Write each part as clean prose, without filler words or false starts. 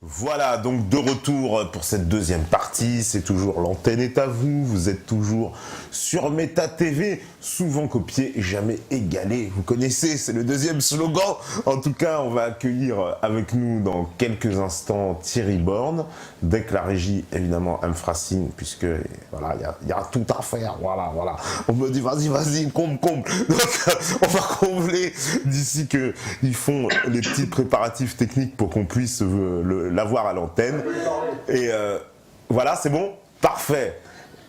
Voilà, donc de retour pour cette deuxième partie, c'est toujours l'antenne est à vous, vous êtes toujours sur Méta TV, souvent copié, jamais égalé, vous connaissez, c'est le deuxième slogan. En tout cas, on va accueillir avec nous dans quelques instants Thierry Borne, dès que la régie évidemment me fera signe, puisque voilà, il y a tout à faire, voilà, on me dit vas-y, comble, donc on va combler d'ici qu'ils font les petits préparatifs techniques pour qu'on puisse l'avoir à l'antenne. Et voilà, c'est bon? Parfait.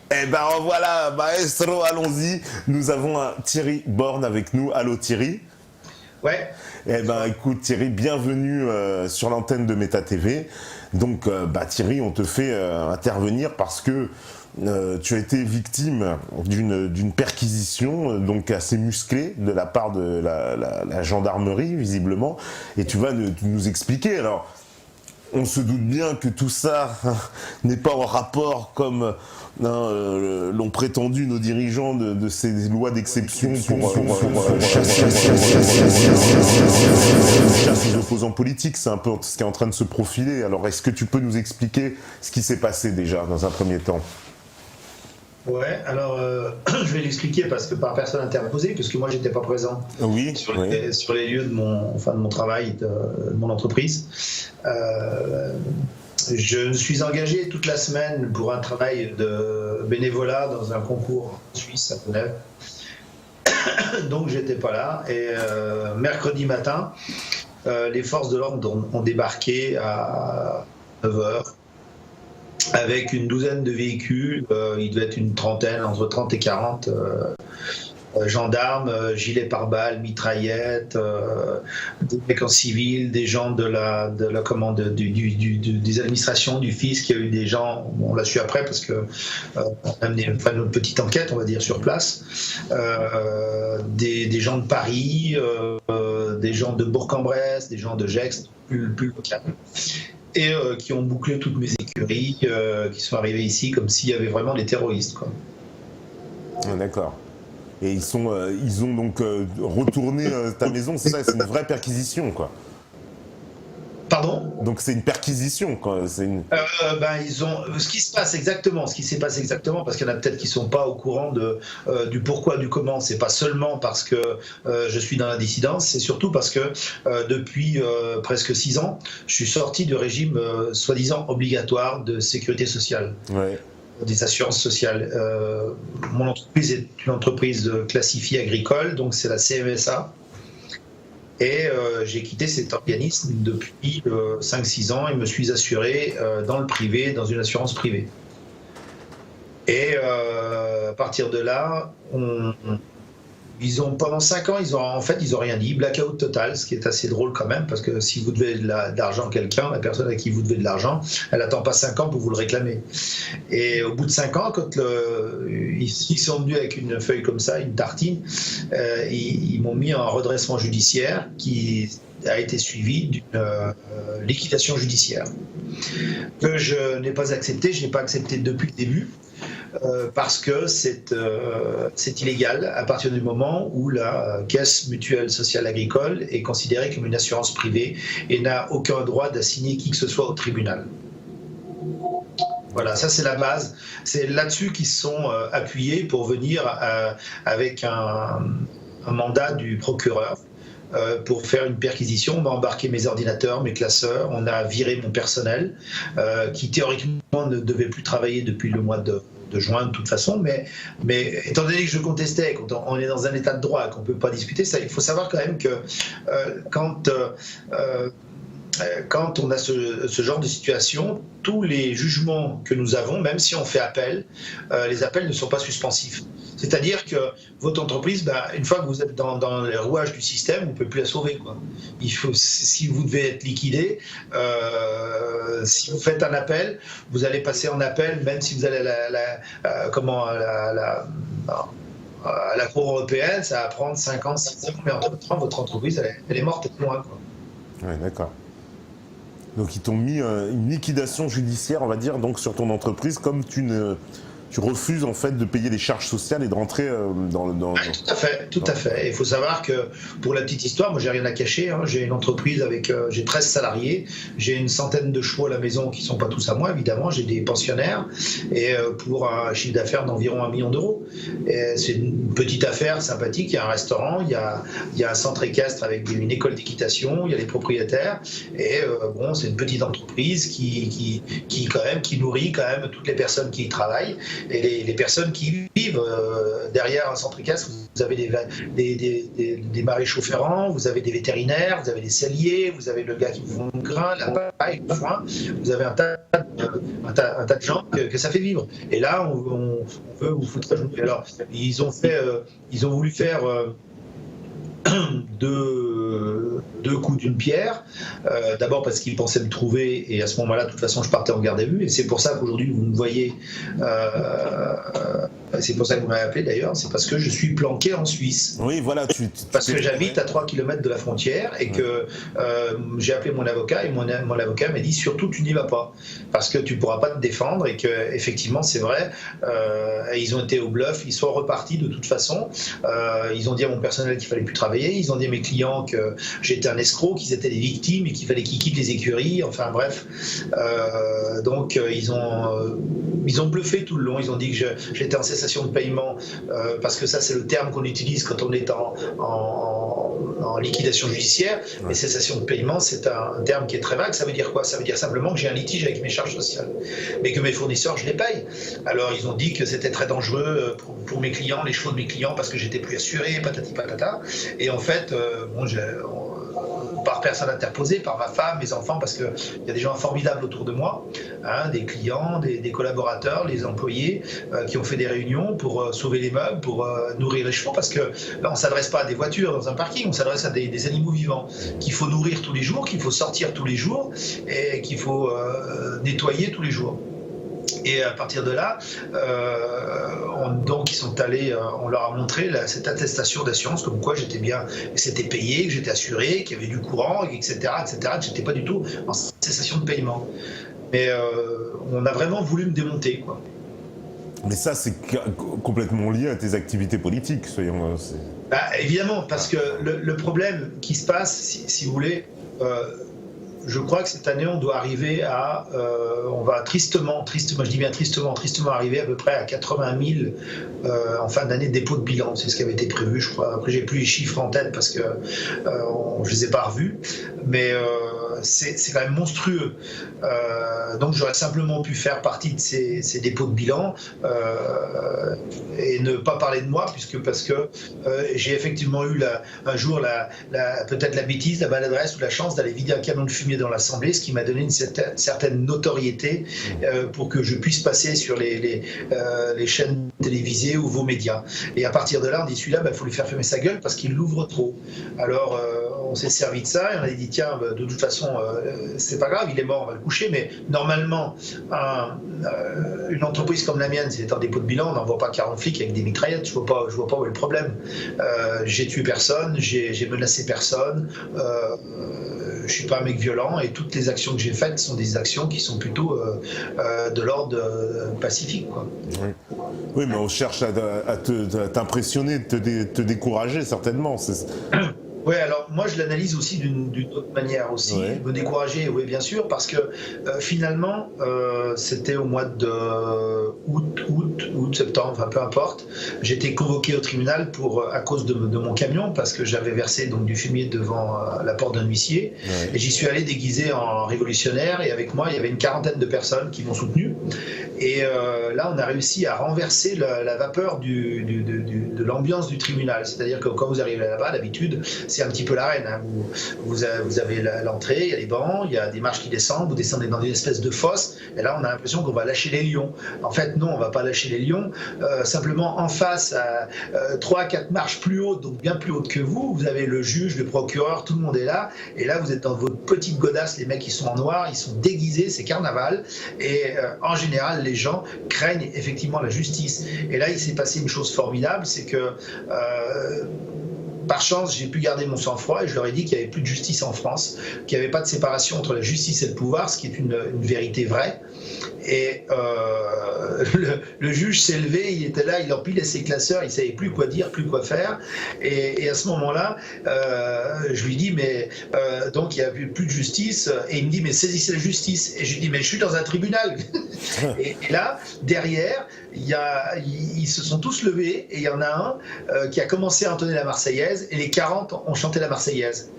Eh ben voilà, maestro, allons-y. Nous avons un Thierry Borne avec nous. Allô Thierry? Ouais. Eh ben écoute Thierry, bienvenue sur l'antenne de Méta TV. Donc Thierry, on te fait intervenir parce que tu as été victime d'une perquisition donc assez musclée de la part de la gendarmerie visiblement. Et tu vas nous expliquer alors. On se doute bien que tout ça n'est pas en rapport comme l'ont prétendu nos dirigeants de ces lois d'exception pour chasser les opposants politiques. C'est un peu ce qui est en train de se profiler. Alors, est-ce que tu peux nous expliquer ce qui s'est passé déjà dans un premier temps ? Ouais, alors je vais l'expliquer parce que par personne interposée, puisque moi j'étais pas présent sur les lieux de mon travail, de mon entreprise. Je suis engagé toute la semaine pour un travail de bénévolat dans un concours suisse à Genève. Donc j'étais pas là. Et mercredi matin, les forces de l'ordre ont débarqué à 9h. Avec une douzaine de véhicules, il devait être une trentaine, entre 30 et 40 gendarmes, gilets pare-balles, mitraillettes, des mecs en civil, des gens de la commande des administrations, du fisc. Il y a eu des gens, on l'a su après parce que on a mené une petite enquête, on va dire, sur place. Des gens de Paris, des gens de Bourg-en-Bresse, des gens de Gex, plus local. Et qui ont bouclé toutes mes écuries, qui sont arrivés ici comme s'il y avait vraiment des terroristes, quoi. Ah, d'accord. Et ils ont donc retourné ta maison, c'est ça, c'est une vraie perquisition, quoi. Pardon ? Donc c'est une perquisition, quoi. Ils ont ce qui s'est passé exactement, parce qu'il y en a peut-être qui sont pas au courant du pourquoi, du comment. C'est pas seulement parce que je suis dans la dissidence, c'est surtout parce que depuis presque 6 ans, je suis sorti du régime soi-disant obligatoire de sécurité sociale. Ouais. Des assurances sociales. Mon entreprise est une entreprise classifiée agricole, donc c'est la CMSA. Et j'ai quitté cet organisme depuis 5-6 ans et me suis assuré dans le privé, dans une assurance privée. Et à partir de là, pendant 5 ans, ils ont rien dit. Blackout total, ce qui est assez drôle quand même, parce que si vous devez de l'argent à quelqu'un, la personne à qui vous devez de l'argent, elle n'attend pas 5 ans pour vous le réclamer. Et au bout de 5 ans, quand ils sont venus avec une feuille comme ça, une tartine, ils m'ont mis en redressement judiciaire qui a été suivi d'une liquidation judiciaire que je n'ai pas accepté. Je n'ai pas accepté depuis le début. Parce que c'est illégal à partir du moment où la caisse mutuelle sociale agricole est considérée comme une assurance privée et n'a aucun droit d'assigner qui que ce soit au tribunal. Voilà, ça c'est la base. C'est là-dessus qu'ils se sont appuyés pour venir avec un mandat du procureur. Pour faire une perquisition, on m'a embarqué mes ordinateurs, mes classeurs, on a viré mon personnel qui théoriquement ne devait plus travailler depuis le mois de juin de toute façon, mais étant donné que je contestais, quand on est dans un état de droit, qu'on ne peut pas discuter, ça, il faut savoir quand même que quand on a ce genre de situation, tous les jugements que nous avons, même si on fait appel, les appels ne sont pas suspensifs. C'est-à-dire que votre entreprise, une fois que vous êtes dans les rouages du système, vous ne pouvez plus la sauver, quoi. Si vous devez être liquidé, si vous faites un appel, vous allez passer en appel, même si vous allez à la Cour européenne, ça va prendre 5 ans, 6 ans, mais en même temps, votre entreprise, elle est morte et loin, quoi. Oui, d'accord. Donc ils t'ont mis une liquidation judiciaire, on va dire, donc sur ton entreprise, comme tu tu refuses en fait de payer les charges sociales et de rentrer dans... Tout à fait. Il faut savoir que, pour la petite histoire, moi j'ai rien à cacher, hein. J'ai une entreprise avec, j'ai 13 salariés, j'ai une centaine de chevaux à la maison qui ne sont pas tous à moi, évidemment, j'ai des pensionnaires, et pour un chiffre d'affaires d'environ 1 million d'euros. Et c'est une petite affaire sympathique, il y a un restaurant, il y a un centre équestre avec une école d'équitation, il y a les propriétaires, et bon, c'est une petite entreprise qui nourrit quand même toutes les personnes qui y travaillent, et les personnes qui vivent derrière un centre équestre. Vous avez des maréchaux ferrants, vous avez des vétérinaires, vous avez des selliers, vous avez le gars qui vous vend le grain, la paille, le foin, vous avez un tas de gens que ça fait vivre. Et là, on veut vous foutre à genoux. Alors, ils ont voulu faire deux coups d'une pierre. D'abord parce qu'ils pensaient me trouver, et à ce moment-là, de toute façon, je partais en garde à vue. Et c'est pour ça qu'aujourd'hui, vous me voyez. C'est pour ça que vous m'avez appelé d'ailleurs. C'est parce que je suis planqué en Suisse. Oui, voilà. Parce que j'habite à 3 km de la frontière et que j'ai appelé mon avocat, et mon avocat m'a dit surtout tu n'y vas pas parce que tu ne pourras pas te défendre, et que effectivement c'est vrai. Ils ont été au bluff, ils sont repartis de toute façon. Ils ont dit à mon personnel qu'il fallait plus travailler. Ils ont dit à mes clients que j'étais un escroc, qu'ils étaient des victimes et qu'il fallait qu'ils quittent les écuries. Enfin bref. Donc ils ont bluffé tout le long. Ils ont dit que j'étais en cessation de paiement parce que ça c'est le terme qu'on utilise quand on est en liquidation judiciaire. Ouais. Et cessation de paiement, c'est un terme qui est très vague. Ça veut dire quoi? Ça veut dire simplement que j'ai un litige avec mes charges sociales, mais que mes fournisseurs, je les paye. Alors ils ont dit que c'était très dangereux pour mes clients, les chevaux de mes clients, parce que j'étais plus assuré, patati patata. Et en fait, par personne interposée, par ma femme, mes enfants, parce qu'il y a des gens formidables autour de moi, hein, des clients, des collaborateurs, les employés qui ont fait des réunions pour sauver les meubles, pour nourrir les chevaux, parce que là, on ne s'adresse pas à des voitures dans un parking, on s'adresse à des animaux vivants qu'il faut nourrir tous les jours, qu'il faut sortir tous les jours et qu'il faut nettoyer tous les jours. Et à partir de là, donc ils sont allés, on leur a montré cette attestation d'assurance comme quoi j'étais bien, c'était payé, que j'étais assuré, qu'il y avait du courant, etc., que j'étais pas du tout en cessation de paiement. Mais on a vraiment voulu me démonter, quoi. Mais ça, c'est complètement lié à tes activités politiques, soyons... évidemment, parce que le problème qui se passe, si vous voulez... je crois que cette année, on doit arriver à... on va tristement, je dis bien tristement arriver à peu près à 80 000 en fin d'année dépôt de bilan. C'est ce qui avait été prévu, je crois. Après, j'ai plus les chiffres en tête parce que je les ai pas revus. Mais c'est quand même monstrueux. Donc, j'aurais simplement pu faire partie de ces dépôts de bilan et ne pas parler de moi, parce que j'ai effectivement eu un jour peut-être la bêtise, la maladresse ou la chance d'aller vider un camion de fumier dans l'Assemblée, ce qui m'a donné une certaine notoriété pour que je puisse passer sur les chaînes télévisées ou vos médias. Et à partir de là, on dit celui-là, il faut lui faire fermer sa gueule parce qu'il l'ouvre trop. Alors, on s'est servi de ça et on a dit tiens, de toute façon, c'est pas grave, il est mort, on va le coucher, mais normalement, une entreprise comme la mienne, c'est un dépôt de bilan, on n'envoie pas 40 flics avec des mitraillettes, je vois pas où est le problème. J'ai tué personne, j'ai menacé personne, je suis pas un mec violent, et toutes les actions que j'ai faites sont des actions qui sont plutôt de l'ordre pacifique, quoi. Oui, mais on cherche à t'impressionner, te décourager certainement. Oui, alors moi je l'analyse aussi d'une autre manière aussi, ouais. Me décourager, oui bien sûr, parce que finalement c'était au mois de août, septembre, enfin peu importe, j'ai été convoqué au tribunal à cause de mon camion, parce que j'avais versé donc du fumier devant la porte d'un huissier, ouais. Et j'y suis allé déguisé en révolutionnaire, et avec moi il y avait une quarantaine de personnes qui m'ont soutenu, et là on a réussi à renverser la vapeur de l'ambiance du tribunal, c'est-à-dire que quand vous arrivez là-bas, d'habitude c'est un petit peu l'arène, hein. Vous avez l'entrée, il y a les bancs, il y a des marches qui descendent, vous descendez dans une espèce de fosse, et là on a l'impression qu'on va lâcher les lions. En fait non, on va pas lâcher les lions, simplement en face, à 3-4 marches plus hautes, donc bien plus hautes que vous avez le juge, le procureur, tout le monde est là, et là vous êtes dans votre petite godasse, les mecs ils sont en noir, ils sont déguisés, c'est carnaval, et en général les gens craignent effectivement la justice. Et là il s'est passé une chose formidable, c'est que par chance, j'ai pu garder mon sang-froid et je leur ai dit qu'il n'y avait plus de justice en France, qu'il n'y avait pas de séparation entre la justice et le pouvoir, ce qui est une vérité vraie. Et le juge s'est levé, il était là, il empilait ses classeurs, il ne savait plus quoi dire, plus quoi faire. Et à ce moment-là, je lui dis, mais donc il n'y a plus de justice. Et il me dit, mais saisissez la justice. Et je lui dis, mais je suis dans un tribunal. et là, derrière, ils se sont tous levés et il y en a un qui a commencé à entonner la Marseillaise et les 40 ont chanté la Marseillaise.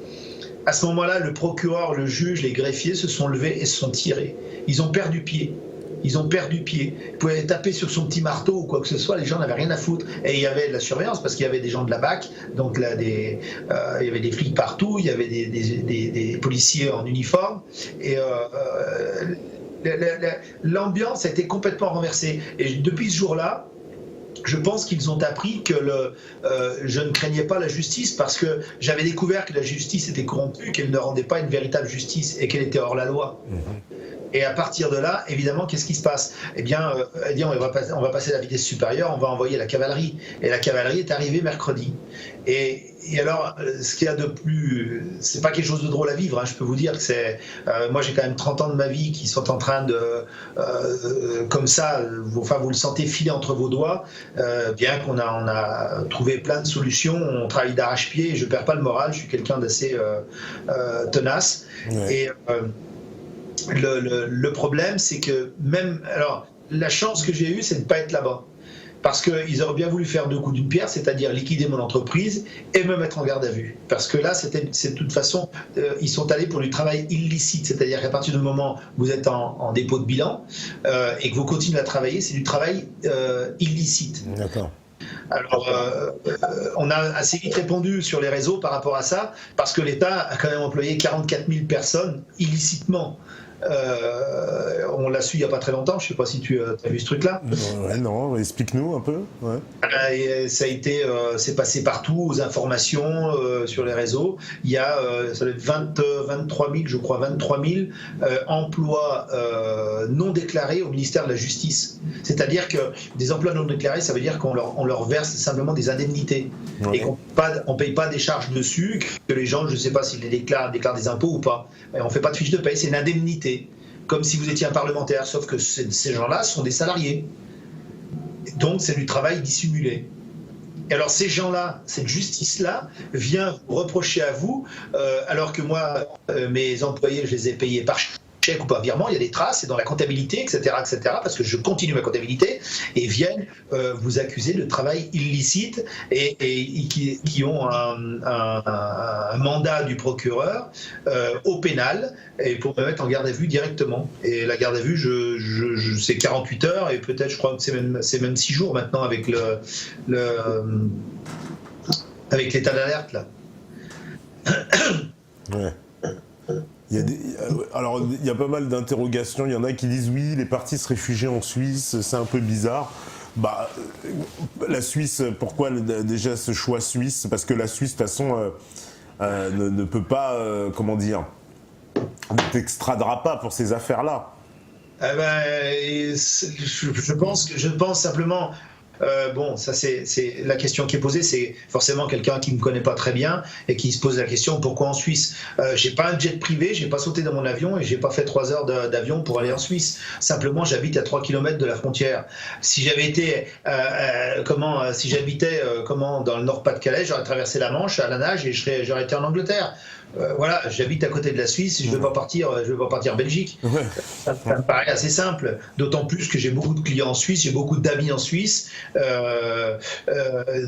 À ce moment-là, le procureur, le juge, les greffiers se sont levés et se sont tirés. Ils ont perdu pied. Ils ont perdu pied. Ils pouvaient taper sur son petit marteau ou quoi que ce soit, les gens n'avaient rien à foutre. Et il y avait de la surveillance parce qu'il y avait des gens de la BAC, donc là, il y avait des flics partout, il y avait des policiers en uniforme. Et l'ambiance a été complètement renversée. Et depuis ce jour-là, je pense qu'ils ont appris que je ne craignais pas la justice parce que j'avais découvert que la justice était corrompue, qu'elle ne rendait pas une véritable justice et qu'elle était hors la loi. Et à partir de là, évidemment, qu'est-ce qui se passe ? Eh bien, on va passer à la vitesse supérieure, on va envoyer la cavalerie. Et la cavalerie est arrivée mercredi. Et alors, ce qu'il y a de plus... C'est pas quelque chose de drôle à vivre, hein, je peux vous dire que c'est... moi, j'ai quand même 30 ans de ma vie qui sont en train de... comme ça, vous le sentez filer entre vos doigts, bien qu'on a trouvé plein de solutions, on travaille d'arrache-pied, je perds pas le moral, je suis quelqu'un d'assez tenace. Ouais. Et... Le problème, c'est que même... Alors, la chance que j'ai eue, c'est de ne pas être là-bas. Parce qu'ils auraient bien voulu faire deux coups d'une pierre, c'est-à-dire liquider mon entreprise et me mettre en garde à vue. Parce que là, c'est de toute façon, ils sont allés pour du travail illicite. C'est-à-dire qu'à partir du moment où vous êtes en dépôt de bilan et que vous continuez à travailler, c'est du travail illicite. D'accord. Alors, on a assez vite répondu sur les réseaux par rapport à ça, parce que l'État a quand même employé 44 000 personnes illicitement. On l'a su il n'y a pas très longtemps, je ne sais pas si tu as vu ce truc-là. Ouais, non, explique-nous un peu. Ouais. Et ça a été, c'est passé partout, aux informations, sur les réseaux. Il y a ça doit être 23 000, je crois, 23 000 emplois non déclarés au ministère de la Justice. C'est-à-dire que des emplois non déclarés, ça veut dire qu'on leur verse simplement des indemnités. Ouais. Et qu'on ne paye pas des charges dessus, que les gens, je ne sais pas s'ils les déclarent des impôts ou pas. Et on ne fait pas de fiche de paye, c'est une indemnité. Comme si vous étiez un parlementaire, sauf que ces gens-là sont des salariés. Donc c'est du travail dissimulé. Et alors ces gens-là, cette justice-là, vient vous reprocher à vous, alors que moi, mes employés, je les ai payés par chèque ou par virement, il y a des traces, c'est dans la comptabilité, etc., parce que je continue ma comptabilité, et viennent vous accuser de travail illicite et qui ont un mandat du procureur au pénal et pour me mettre en garde à vue directement. Et la garde à vue, c'est 48 heures et peut-être, je crois que c'est même 6 jours maintenant avec avec l'état d'alerte là. Ouais. Alors, il y a pas mal d'interrogations. Il y en a qui disent oui, les partis se réfugier en Suisse, c'est un peu bizarre. Bah, la Suisse, pourquoi déjà ce choix suisse ? Parce que la Suisse, de toute façon, ne peut pas, comment dire, ne t'extradera pas pour ces affaires-là. Je pense simplement. Bon, ça c'est la question qui est posée, c'est forcément quelqu'un qui me connaît pas très bien et qui se pose la question pourquoi en Suisse. J'ai pas un jet privé, j'ai pas sauté dans mon avion et j'ai pas fait 3 heures d'avion pour aller en Suisse. Simplement, j'habite à 3 km de la frontière. Si j'avais été si j'habitais dans le Nord-Pas-de-Calais, j'aurais traversé la Manche à la nage et j'aurais été en Angleterre. Voilà, j'habite à côté de la Suisse, je ne vais pas partir en Belgique. Ouais. Ça me paraît assez simple, d'autant plus que j'ai beaucoup de clients en Suisse, j'ai beaucoup d'amis en Suisse.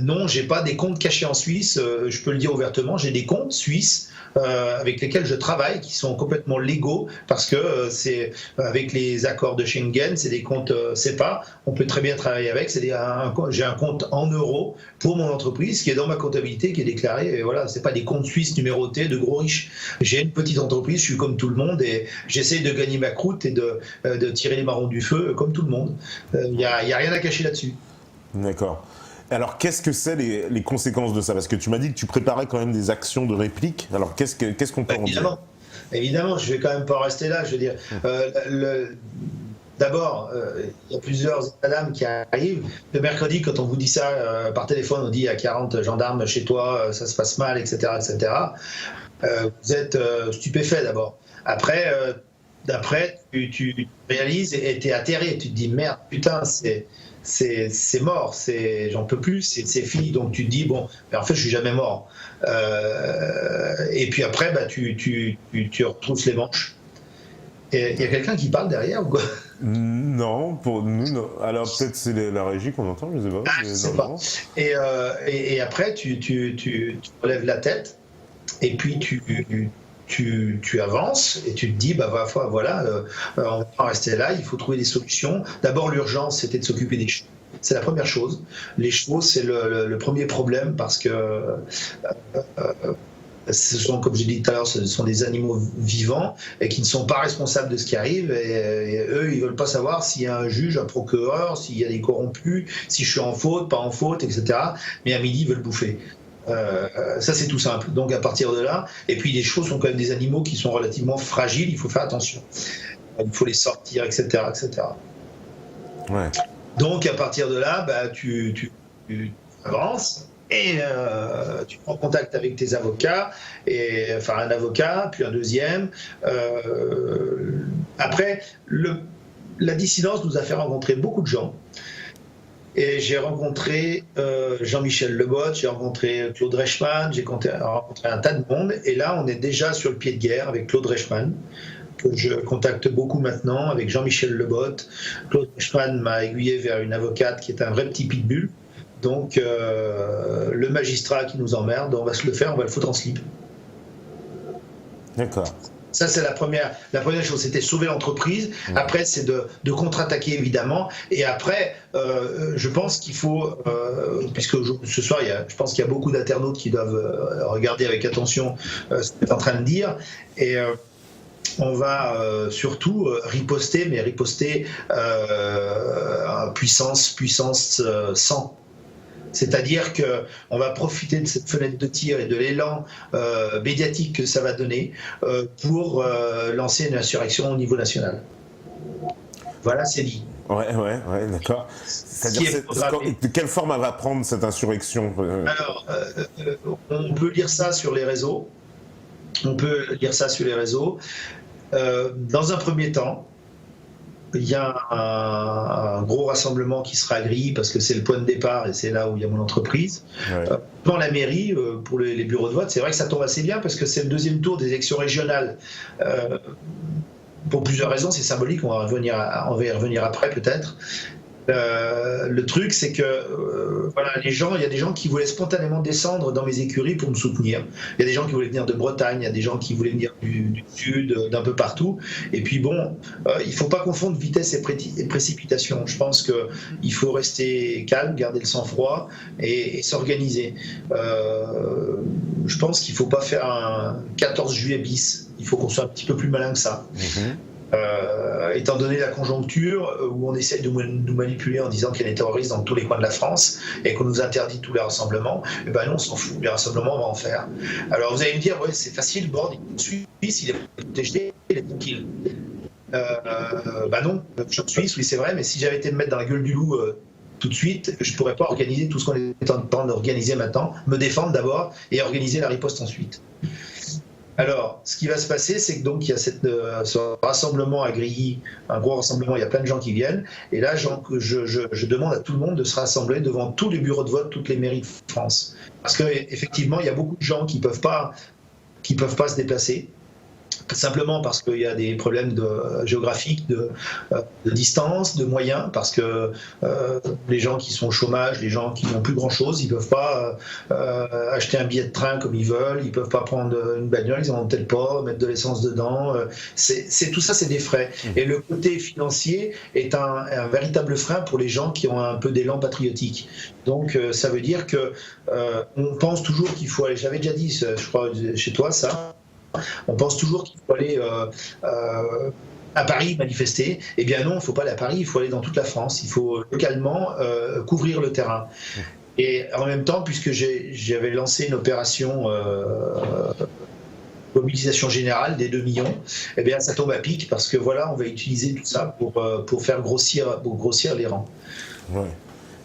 Non, j'ai pas des comptes cachés en Suisse, je peux le dire ouvertement, j'ai des comptes suisses avec lesquels je travaille, qui sont complètement légaux, parce que c'est avec les accords de Schengen, c'est des comptes CEPA, on peut très bien travailler avec, j'ai un compte en euros pour mon entreprise, qui est dans ma comptabilité, qui est déclaré, et voilà, c'est pas des comptes suisses numérotés de gros riches. J'ai une petite entreprise, je suis comme tout le monde, et j'essaye de gagner ma croûte et de tirer les marrons du feu comme tout le monde. Il y a rien à cacher là-dessus. D'accord. Alors, qu'est-ce que c'est les conséquences de ça ? Parce que tu m'as dit que tu préparais quand même des actions de réplique. Alors, qu'est-ce qu'on peut en dire ? Évidemment, je vais quand même pas rester là. Je veux dire, d'abord, il y a plusieurs états d'âme qui arrivent. Le mercredi, quand on vous dit ça par téléphone, on dit il y a 40 gendarmes chez toi, ça se passe mal, etc. etc. Vous êtes stupéfait d'abord. Après, tu réalises et tu es atterré. Tu te dis merde, putain, c'est mort, j'en peux plus, c'est fini. Donc tu te dis bon, mais en fait je suis jamais mort. Et puis après, tu retrousses les manches. Et il y a quelqu'un qui parle derrière ou quoi? Non, pour nous, non. Alors peut-être c'est la régie qu'on entend, je sais pas. Je sais pas. Et après, tu relèves la tête et puis tu avances et tu te dis, voilà, on va pas rester là, il faut trouver des solutions. D'abord, l'urgence, c'était de s'occuper des chevaux. C'est la première chose. Les chevaux, c'est le premier problème parce que ce sont, comme j'ai dit tout à l'heure, ce sont des animaux vivants et qui ne sont pas responsables de ce qui arrive. Et eux, ils veulent pas savoir s'il y a un juge, un procureur, s'il y a des corrompus, si je suis en faute, pas en faute, etc. Mais à midi, ils veulent bouffer. Ça c'est tout simple. Donc à partir de là, et puis les chevaux sont quand même des animaux qui sont relativement fragiles, il faut faire attention. Il faut les sortir, etc. etc. Ouais. Donc à partir de là, tu avances et tu prends contact avec tes avocats, enfin un avocat, puis un deuxième. Après, la dissidence nous a fait rencontrer beaucoup de gens. Et j'ai rencontré Jean-Michel Lebotte, j'ai rencontré Claude Reichmann, j'ai rencontré un tas de monde. Et là, on est déjà sur le pied de guerre avec Claude Reichmann, que je contacte beaucoup maintenant, avec Jean-Michel Lebotte. Claude Reichmann m'a aiguillé vers une avocate qui est un vrai petit pitbull. Donc, le magistrat qui nous emmerde, on va se le faire, on va le foutre en slip. D'accord. Ça, c'est la première chose, c'était sauver l'entreprise. Après, c'est de contre-attaquer, évidemment. Et après, je pense qu'il faut, puisque ce soir, je pense qu'il y a beaucoup d'internautes qui doivent regarder avec attention ce que tu es en train de dire. Et on va surtout riposter, mais riposter à puissance 100. C'est-à-dire qu'on va profiter de cette fenêtre de tir et de l'élan médiatique que ça va donner pour lancer une insurrection au niveau national. Voilà, c'est dit. Ouais, d'accord. C'est-à-dire, de quelle forme elle va prendre cette insurrection? Alors, on peut lire ça sur les réseaux. Dans un premier temps, il y a un gros rassemblement qui sera à Grilly parce que c'est le point de départ et c'est là où il y a mon entreprise. Ouais. Dans la mairie, pour les bureaux de vote, c'est vrai que ça tombe assez bien parce que c'est le deuxième tour des élections régionales. Pour plusieurs raisons, c'est symbolique, on va y revenir après peut-être. Le truc, c'est que voilà, il y a des gens qui voulaient spontanément descendre dans mes écuries pour me soutenir. Il y a des gens qui voulaient venir de Bretagne, il y a des gens qui voulaient venir du sud, d'un peu partout. Et puis bon, il ne faut pas confondre vitesse et précipitation. Je pense qu'il faut rester calme, garder le sang-froid et s'organiser. Je pense qu'il ne faut pas faire un 14 juillet bis. Il faut qu'on soit un petit peu plus malin que ça. Étant donné la conjoncture où on essaie de nous manipuler en disant qu'il y a des terroristes dans tous les coins de la France et qu'on nous interdit tous les rassemblements, et ben non, on s'en fout, les rassemblements on va en faire. Alors vous allez me dire, ouais, c'est facile, bord, il est suisse, il est protégé, il est tranquille. Non, je suis suisse, oui c'est vrai, mais si j'avais été me mettre dans la gueule du loup tout de suite, je ne pourrais pas organiser tout ce qu'on est en train d'organiser maintenant, me défendre d'abord et organiser la riposte ensuite. Alors, ce qui va se passer, c'est que donc il y a ce rassemblement à Grilly, un gros rassemblement, il y a plein de gens qui viennent, et là, je demande à tout le monde de se rassembler devant tous les bureaux de vote, toutes les mairies de France, parce qu'effectivement, il y a beaucoup de gens qui peuvent pas se déplacer. Simplement parce qu'il y a des problèmes géographiques, de distance, de moyens, parce que les gens qui sont au chômage, les gens qui n'ont plus grand-chose, ils ne peuvent pas acheter un billet de train comme ils veulent, ils ne peuvent pas prendre une bagnole, ils n'en ont peut-être pas, mettre de l'essence dedans. Tout ça, c'est des frais. Et le côté financier est un véritable frein pour les gens qui ont un peu d'élan patriotique. Donc ça veut dire qu'on pense toujours qu'il faut aller, j'avais déjà dit, je crois, chez toi, ça, on pense toujours qu'il faut aller à Paris manifester. Eh bien non, il ne faut pas aller à Paris, il faut aller dans toute la France. Il faut localement couvrir le terrain. Et en même temps, puisque j'avais lancé une opération mobilisation générale des 2 millions, eh bien ça tombe à pic parce que voilà, on va utiliser tout ça pour faire grossir les rangs. Ouais.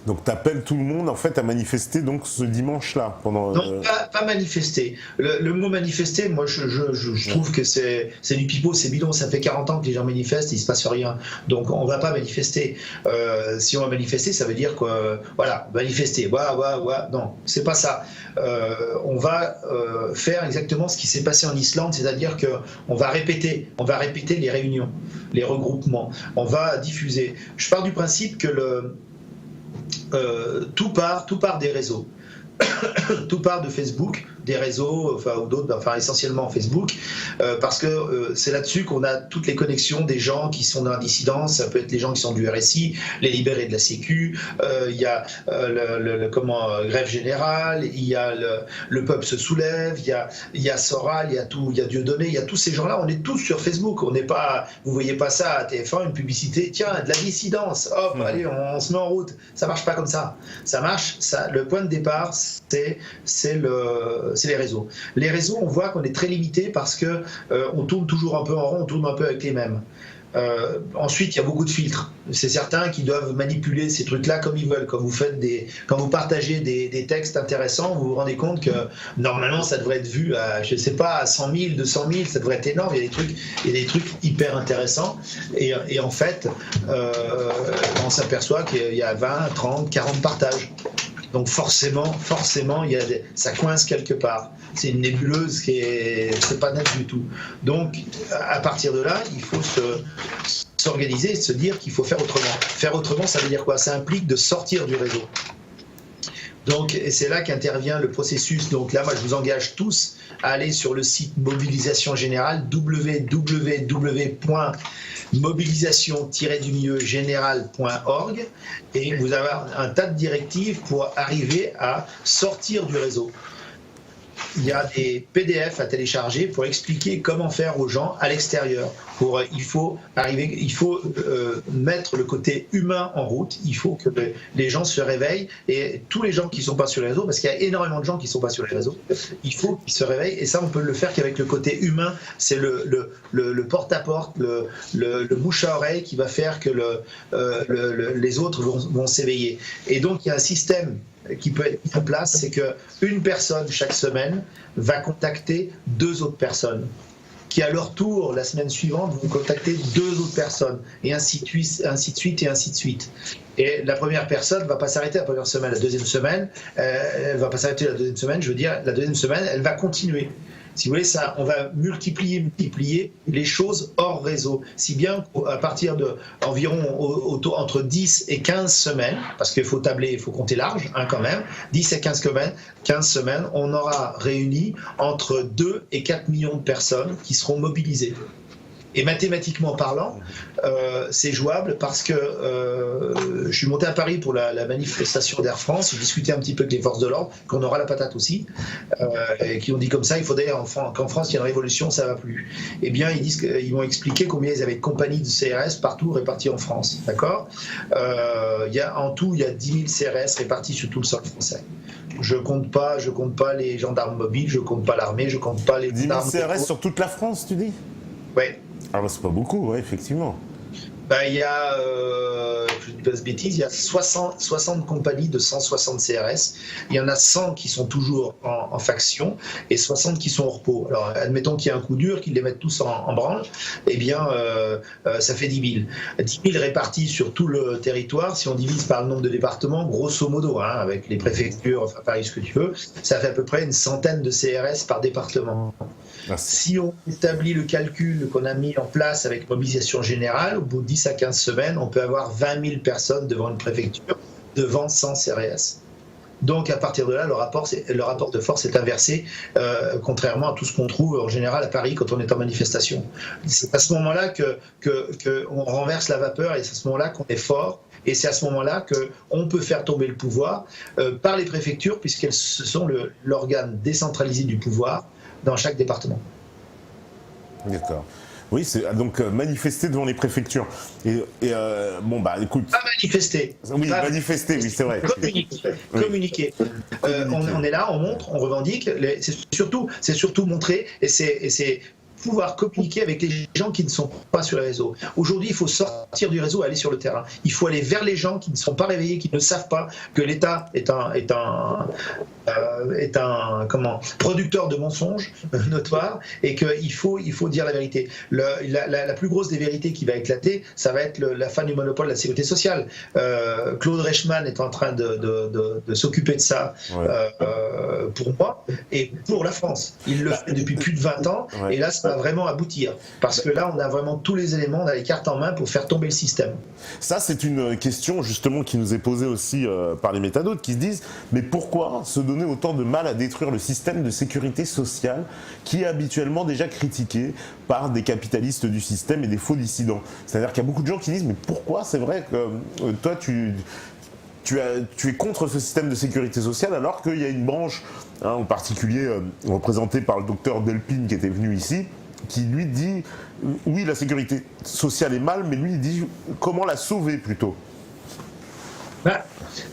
Donc tu appelles tout le monde en fait à manifester donc ce dimanche-là pendant. Non, pas manifester. Le mot manifester, moi je trouve que c'est du pipeau, c'est bidon. Ça fait 40 ans que les gens manifestent, il se passe rien. Donc on va pas manifester. Si on va manifester, ça veut dire que voilà, manifester. Non, c'est pas ça. On va faire exactement ce qui s'est passé en Islande, c'est-à-dire que on va répéter les réunions, les regroupements. On va diffuser. Je pars du principe que tout part des réseaux. Tout part de Facebook, des réseaux, ou d'autres, essentiellement Facebook, parce que c'est là-dessus qu'on a toutes les connexions des gens qui sont dans la dissidence. Ça peut être les gens qui sont du RSI, les libérés de la Sécu, il y a grève générale, il y a le peuple se soulève, il y a Soral, il y a Dieudonné, il y a tous ces gens-là. On est tous sur Facebook. On n'est pas, vous voyez pas ça à TF1, une publicité, tiens, de la dissidence, hop, allez, on se met en route. Ça marche pas comme ça. Ça marche. Le point de départ, c'est les réseaux. Les réseaux, on voit qu'on est très limité parce que on tourne toujours un peu en rond, on tourne un peu avec les mêmes. Ensuite, il y a beaucoup de filtres. C'est certains qui doivent manipuler ces trucs-là comme ils veulent. Quand vous partagez des textes intéressants, vous vous rendez compte que normalement, ça devrait être vu à, je sais pas, à 100 000, 200 000, ça devrait être énorme. Il y a des trucs hyper intéressants. Et en fait, on s'aperçoit qu'il y a 20, 30, 40 partages. Donc forcément, ça coince quelque part. C'est une nébuleuse c'est pas net du tout. Donc à partir de là, il faut s'organiser et se dire qu'il faut faire autrement. Faire autrement, ça veut dire quoi? Ça implique de sortir du réseau. Donc, et c'est là qu'intervient le processus. Donc là, moi, je vous engage tous à aller sur le site Mobilisation Générale, www.mobilisation-générale.org, et vous avez un tas de directives pour arriver à sortir du réseau. Il y a des PDF à télécharger pour expliquer comment faire aux gens à l'extérieur. Il faut mettre le côté humain en route. Il faut que les gens se réveillent, et tous les gens qui ne sont pas sur les réseaux, parce qu'il y a énormément de gens qui ne sont pas sur les réseaux, il faut qu'ils se réveillent, et ça on peut le faire qu'avec le côté humain. C'est le porte-à-porte, le bouche à oreille qui va faire que les autres vont s'éveiller. Et donc il y a un système qui peut être mis en place, c'est qu'une personne chaque semaine va contacter 2 autres personnes, qui à leur tour, la semaine suivante, vont contacter 2 autres personnes, et ainsi de suite. Et la première personne ne va pas s'arrêter la première semaine. La deuxième semaine, elle ne va pas s'arrêter la deuxième semaine, la deuxième semaine, elle va continuer. Si vous voulez, ça, on va multiplier les choses hors réseau, si bien qu'à partir de environ entre 10 et 15 semaines, parce qu'il faut tabler, il faut compter large quand même, 10 et 15 semaines, on aura réuni entre 2 et 4 millions de personnes qui seront mobilisées. Et mathématiquement parlant, c'est jouable parce que je suis monté à Paris pour la manifestation d'Air France. J'ai discuté un petit peu avec les forces de l'ordre, qu'on aura la patate aussi, et qui ont dit comme ça, il faudrait qu'en France il y ait une révolution, ça va plus. Eh bien, ils m'ont expliqué combien ils avaient de compagnies de CRS partout réparties en France, d'accord. En tout, il y a 10 000 CRS répartis sur tout le sol français. Je compte pas les gendarmes mobiles, je compte pas l'armée, je compte pas les 10 000 CRS sur toute la France, tu dis? Oui. Alors c'est pas beaucoup, ouais, effectivement. Il y a, je ne dis pas de bêtises, il y a 60 compagnies de 160 CRS. Il y en a 100 qui sont toujours en faction et 60 qui sont au repos. Alors, admettons qu'il y a un coup dur, qu'ils les mettent tous en branle, eh bien, ça fait 10 000. 10 000 répartis sur tout le territoire. Si on divise par le nombre de départements, grosso modo, avec les préfectures, pareil, ce que tu veux, ça fait à peu près une centaine de CRS par département. Merci. Si on établit le calcul qu'on a mis en place avec Mobilisation Générale, au bout de 10 à 15 semaines, on peut avoir 20 000 personnes devant une préfecture, devant 100 CRS. Donc à partir de là, le rapport de force est inversé, contrairement à tout ce qu'on trouve en général à Paris quand on est en manifestation. C'est à ce moment-là qu'on renverse la vapeur, et c'est à ce moment-là qu'on est fort. Et c'est à ce moment-là qu'on peut faire tomber le pouvoir par les préfectures, puisqu'elles sont l'organe décentralisé du pouvoir dans chaque département. D'accord. Oui, c'est donc manifester devant les préfectures. Bon, bah écoute. Pas manifester. Oui, manifester, oui, c'est vrai. Communiquer. On est là, on montre, on revendique. C'est surtout montrer, et c'est pouvoir communiquer avec les gens qui ne sont pas sur les réseaux. Aujourd'hui, il faut sortir du réseau et aller sur le terrain. Il faut aller vers les gens qui ne sont pas réveillés, qui ne savent pas que l'État est un producteur de mensonges notoires, et qu'il faut dire la vérité. La plus grosse des vérités qui va éclater, ça va être la fin du monopole de la sécurité sociale. Claude Reichmann est en train de s'occuper de ça, pour moi et pour la France. Il le fait depuis plus de 20 ans, et là, ça va vraiment aboutir. Parce que là, on a vraiment tous les éléments, on a les cartes en main pour faire tomber le système. Ça, c'est une question justement qui nous est posée aussi par les méthadotes, qui se disent mais pourquoi se donner autant de mal à détruire le système de sécurité sociale qui est habituellement déjà critiqué par des capitalistes du système et des faux dissidents. C'est-à-dire qu'il y a beaucoup de gens qui disent mais pourquoi c'est vrai que toi tu es contre ce système de sécurité sociale alors qu'il y a une branche, en particulier représentée par le docteur Delpine qui était venu ici, qui lui dit oui, la sécurité sociale est mal, mais lui il dit comment la sauver plutôt.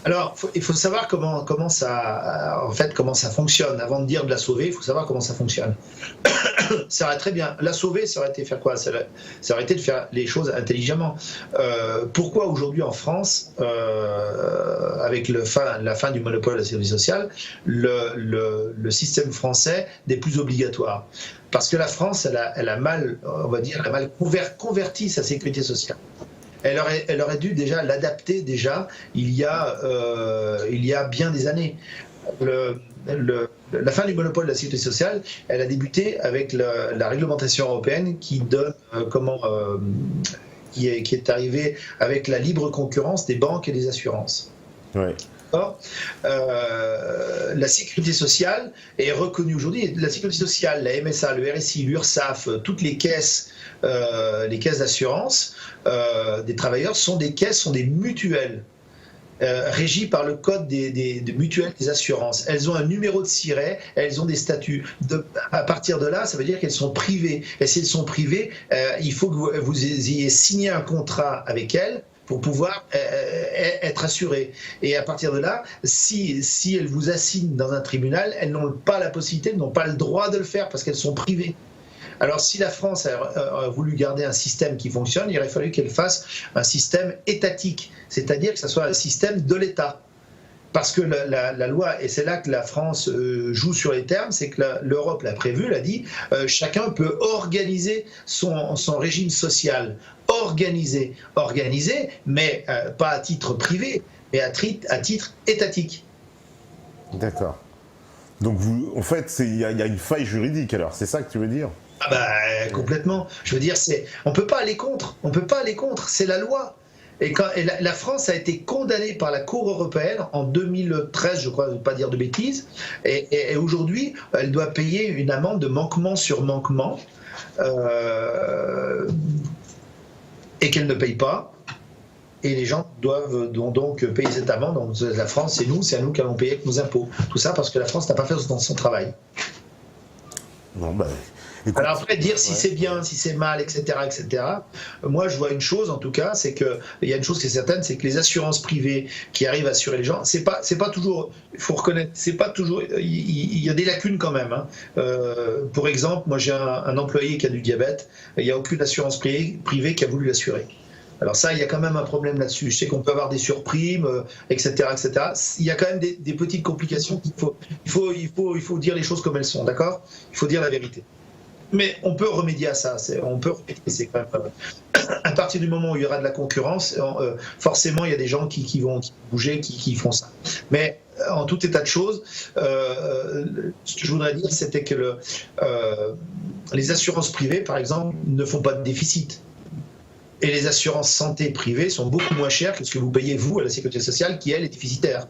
Alors, il faut savoir comment ça fonctionne. Avant de dire de la sauver, il faut savoir comment ça fonctionne. Ça aurait très bien. La sauver, ça aurait été faire quoi ? Ça aurait été de faire les choses intelligemment. Pourquoi aujourd'hui en France, avec la fin du monopole de la sécurité sociale, le système français n'est plus obligatoire ? Parce que la France, elle a mal converti sa sécurité sociale. Elle aurait dû déjà l'adapter il y a bien des années. La fin du monopole de la sécurité sociale, elle a débuté avec la réglementation européenne qui est arrivée avec la libre concurrence des banques et des assurances. Ouais. La sécurité sociale est reconnue aujourd'hui. La sécurité sociale, la MSA, le RSI, l'URSSAF, toutes les caisses d'assurance des travailleurs sont des mutuelles régies par le code des mutuelles des assurances. Elles ont un numéro de siret, elles ont des statuts. À partir de là, ça veut dire qu'elles sont privées. Et si elles sont privées, il faut que vous ayez signé un contrat avec elles pour pouvoir être assuré. Et à partir de là, si elles vous assignent dans un tribunal, elles n'ont pas la possibilité, elles n'ont pas le droit de le faire parce qu'elles sont privées. Alors si la France a voulu garder un système qui fonctionne, il aurait fallu qu'elle fasse un système étatique, c'est-à-dire que ce soit un système de l'État. Parce que la loi, et c'est là que la France joue sur les termes, c'est que l'Europe l'a prévu, l'a dit, chacun peut organiser son régime social. Organiser, mais pas à titre privé, mais à titre étatique. D'accord. Donc en fait, il y a une faille juridique alors, c'est ça que tu veux dire ? Ah bah complètement. Je veux dire, on peut pas aller contre. C'est la loi. Et la France a été condamnée par la Cour européenne en 2013, je crois, je ne veux pas dire de bêtises, et aujourd'hui, elle doit payer une amende de manquement sur manquement, et qu'elle ne paye pas. Et les gens doivent donc payer cette amende. Donc la France, c'est à nous qui allons payer avec nos impôts. Tout ça parce que la France n'a pas fait son travail. Non, bah, écoute, alors après, dire si c'est bien, si c'est mal, etc., moi je vois une chose en tout cas, c'est qu'il y a une chose qui est certaine, c'est que les assurances privées qui arrivent à assurer les gens, c'est pas toujours, il faut reconnaître, c'est pas toujours, il y a des lacunes quand même. Pour exemple, moi j'ai un employé qui a du diabète, il n'y a aucune assurance privée qui a voulu l'assurer. Alors ça, il y a quand même un problème là-dessus. Je sais qu'on peut avoir des surprimes, etc., etc. Il y a quand même des petites complications il faut dire les choses comme elles sont, d'accord ? Il faut dire la vérité. Mais on peut remédier à ça. C'est quand même à partir du moment où il y aura de la concurrence, forcément il y a des gens qui vont bouger, qui font ça. Mais en tout état de choses, ce que je voudrais dire, c'était que les assurances privées, par exemple, ne font pas de déficit. Et les assurances santé privées sont beaucoup moins chères que ce que vous payez, vous, à la sécurité sociale, qui, elle, est déficitaire.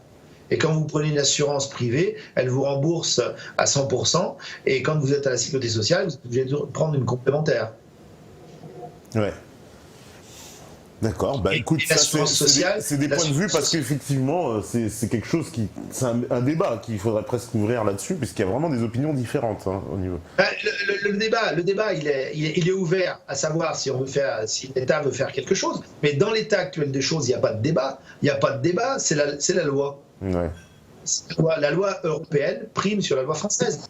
Et quand vous prenez une assurance privée, elle vous rembourse à 100%, et quand vous êtes à la sécurité sociale, vous êtes obligé de prendre une complémentaire. Ouais. D'accord, bah écoute, ça l'assurance sociale, c'est des points de vue parce qu'effectivement, c'est quelque chose c'est un débat qu'il faudrait presque ouvrir là-dessus, puisqu'il y a vraiment des opinions différentes au niveau. Le débat, il est ouvert à savoir si l'État veut faire quelque chose, mais dans l'état actuel des choses, il n'y a pas de débat. Il n'y a pas de débat, c'est la loi. Ouais. La loi européenne prime sur la loi française.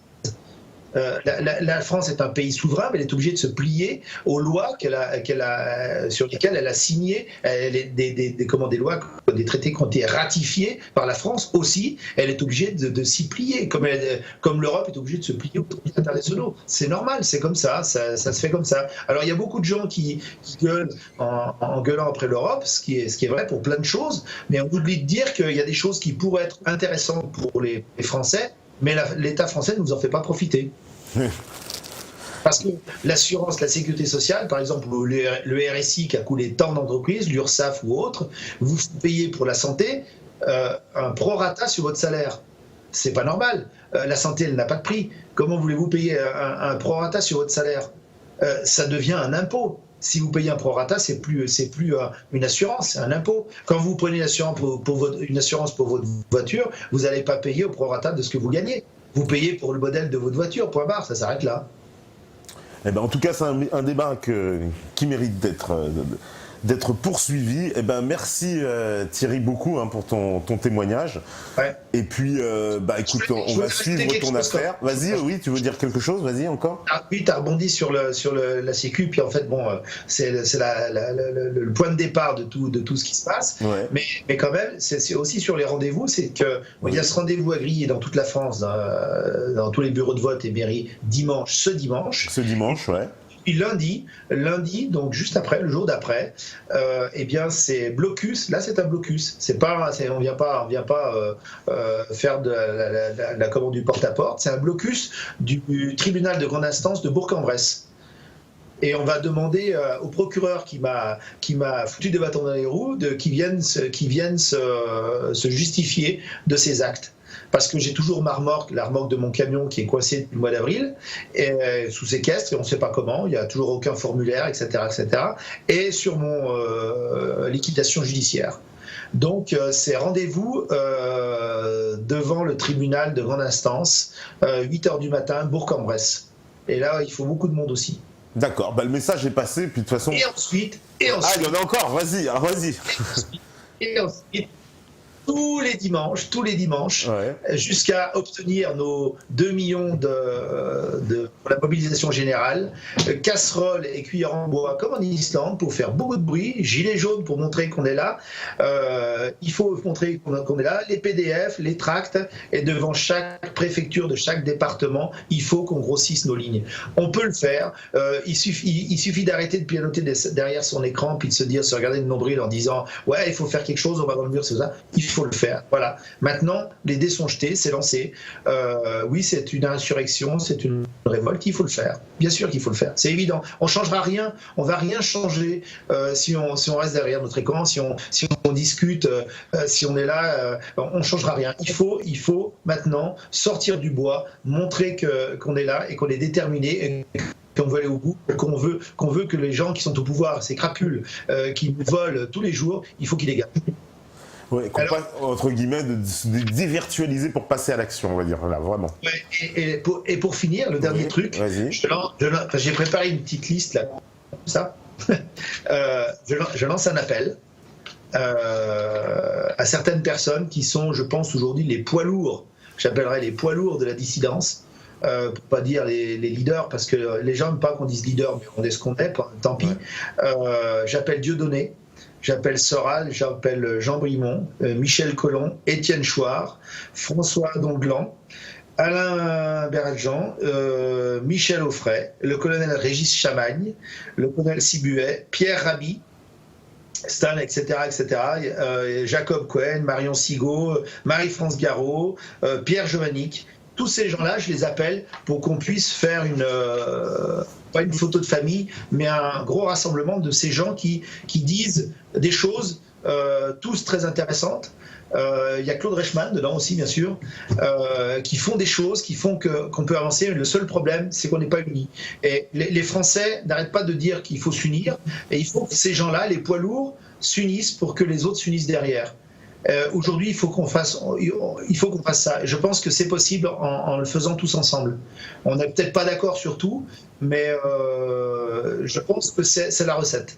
La France est un pays souverain, mais elle est obligée de se plier aux lois sur lesquelles elle a signé des lois, des traités qui ont été ratifiés par la France aussi. Elle est obligée de s'y plier, comme l'Europe est obligée de se plier aux traités internationaux. C'est normal, c'est comme ça se fait comme ça. Alors il y a beaucoup de gens qui gueulent en gueulant après l'Europe, ce qui est vrai pour plein de choses, mais on oublie de dire qu'il y a des choses qui pourraient être intéressantes pour les Français, mais l'État français ne nous en fait pas profiter. Parce que l'assurance, la sécurité sociale, par exemple, le RSI qui a coulé tant d'entreprises, l'URSSAF ou autres, vous payez pour la santé un prorata sur votre salaire. C'est pas normal. La santé, elle n'a pas de prix. Comment voulez-vous payer un prorata sur votre salaire? Ça devient un impôt. Si vous payez un prorata, c'est plus une assurance, c'est un impôt. Quand vous prenez une assurance pour votre voiture, vous n'allez pas payer au prorata de ce que vous gagnez. Vous payez pour le modèle de votre voiture, point barre, ça s'arrête là. Eh ben, en tout cas, c'est un débat qui mérite d'être poursuivi. Eh ben, merci Thierry beaucoup pour ton témoignage. Ouais. Et puis, écoute, on va suivre ton affaire. Vas-y, oui, tu veux dire quelque chose? Vas-y, encore. Oui, tu as rebondi sur la Sécu, puis en fait, bon, c'est le point de départ de tout ce qui se passe. Ouais. Mais quand même, c'est aussi sur les rendez-vous, c'est qu'il y a ce rendez-vous à griller dans toute la France, dans tous les bureaux de vote et mairies, ce dimanche. Ce dimanche, ouais. Puis lundi, donc juste après, le jour d'après, eh bien c'est blocus. Là, c'est un blocus. On vient pas faire de la commande du porte-à-porte. C'est un blocus du tribunal de grande instance de Bourg-en-Bresse. Et on va demander au procureur qui m'a foutu des bâtons dans les roues qui vienne se justifier de ses actes. Parce que j'ai toujours la remorque de mon camion qui est coincée depuis le mois d'avril, sous séquestre, et on ne sait pas comment, il n'y a toujours aucun formulaire, etc. Et sur mon liquidation judiciaire. Donc c'est rendez-vous devant le tribunal de grande instance, 8h du matin, Bourg-en-Bresse. Et là, il faut beaucoup de monde aussi. D'accord, le message est passé, puis de toute façon... Et ensuite... Ah, il y en a encore, vas-y. Et ensuite, tous les dimanches, ouais, jusqu'à obtenir nos 2 millions pour la mobilisation générale, casseroles et cuillères en bois comme en Islande pour faire beaucoup de bruit, gilets jaunes pour montrer qu'on est là, il faut montrer qu'on est là, les PDF, les tracts, et devant chaque préfecture de chaque département, il faut qu'on grossisse nos lignes. On peut le faire, il suffit d'arrêter de pianoter derrière son écran puis de se regarder le nombril en disant « ouais, il faut faire quelque chose, on va dans le mur, c'est ça ». Il faut le faire. Voilà. Maintenant, les dés sont jetés, c'est lancé. Oui, c'est une insurrection, c'est une révolte. Il faut le faire. Bien sûr qu'il faut le faire. C'est évident. On ne changera rien. On ne va rien changer si on reste derrière notre écran, si on discute, si on est là. On ne changera rien. Il faut maintenant sortir du bois, montrer qu'on est là et qu'on est déterminé. Qu'on veut aller au bout, qu'on veut que les gens qui sont au pouvoir, ces crapules qui nous volent tous les jours, il faut qu'ils les gardent. Ouais, entre guillemets, de dévirtualiser pour passer à l'action, on va dire, là, vraiment. Ouais, et pour finir, le dernier truc, j'ai préparé une petite liste, là, comme ça. Je lance un appel à certaines personnes qui sont, je pense, aujourd'hui les poids lourds, j'appellerais les poids lourds de la dissidence, pour pas dire les leaders, parce que les gens n'aiment pas qu'on dise leader, mais on est ce qu'on est, tant pis. J'appelle Dieudonné, j'appelle Soral, j'appelle Jean Brimont, Michel Collomb, Étienne Chouard, François Donglan, Alain Beraljean, Michel Offray, le colonel Régis Chamagne, le colonel Sibuet, Pierre Rabhi, Stan, etc., Jacob Cohen, Marion Sigaud, Marie-France Garot, Pierre Jovanic. tous ces gens-là, je les appelle pour qu'on puisse faire pas une photo de famille, mais un gros rassemblement de ces gens qui disent des choses tous très intéressantes. Il y a Claude Reichmann dedans aussi, bien sûr, qui font des choses qui font qu'on peut avancer. Le seul problème, c'est qu'on n'est pas unis. Et les Français n'arrêtent pas de dire qu'il faut s'unir, et il faut que ces gens-là, les poids lourds, s'unissent pour que les autres s'unissent derrière. Aujourd'hui, il faut qu'on fasse ça. Et je pense que c'est possible en le faisant tous ensemble. On n'est peut-être pas d'accord sur tout, mais je pense que c'est la recette.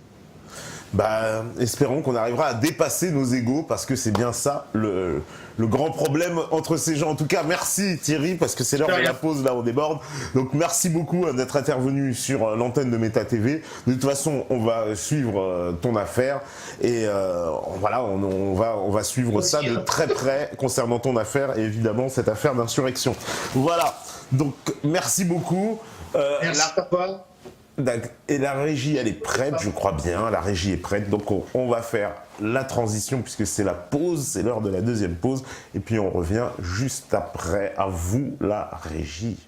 Bah, espérons qu'on arrivera à dépasser nos égos, parce que c'est bien ça le grand problème entre ces gens. En tout cas, merci Thierry, parce que c'est l'heure de la pause, là on déborde. Donc merci beaucoup d'être intervenu sur l'antenne de Méta TV. De toute façon, on va suivre ton affaire, et voilà, on va suivre ça de très près concernant ton affaire, et évidemment cette affaire d'insurrection. Voilà, donc merci beaucoup. Merci papa. Et la régie, elle est prête, je crois bien, la régie est prête, donc on va faire la transition, puisque c'est la pause, c'est l'heure de la deuxième pause, et puis on revient juste après. À vous la régie.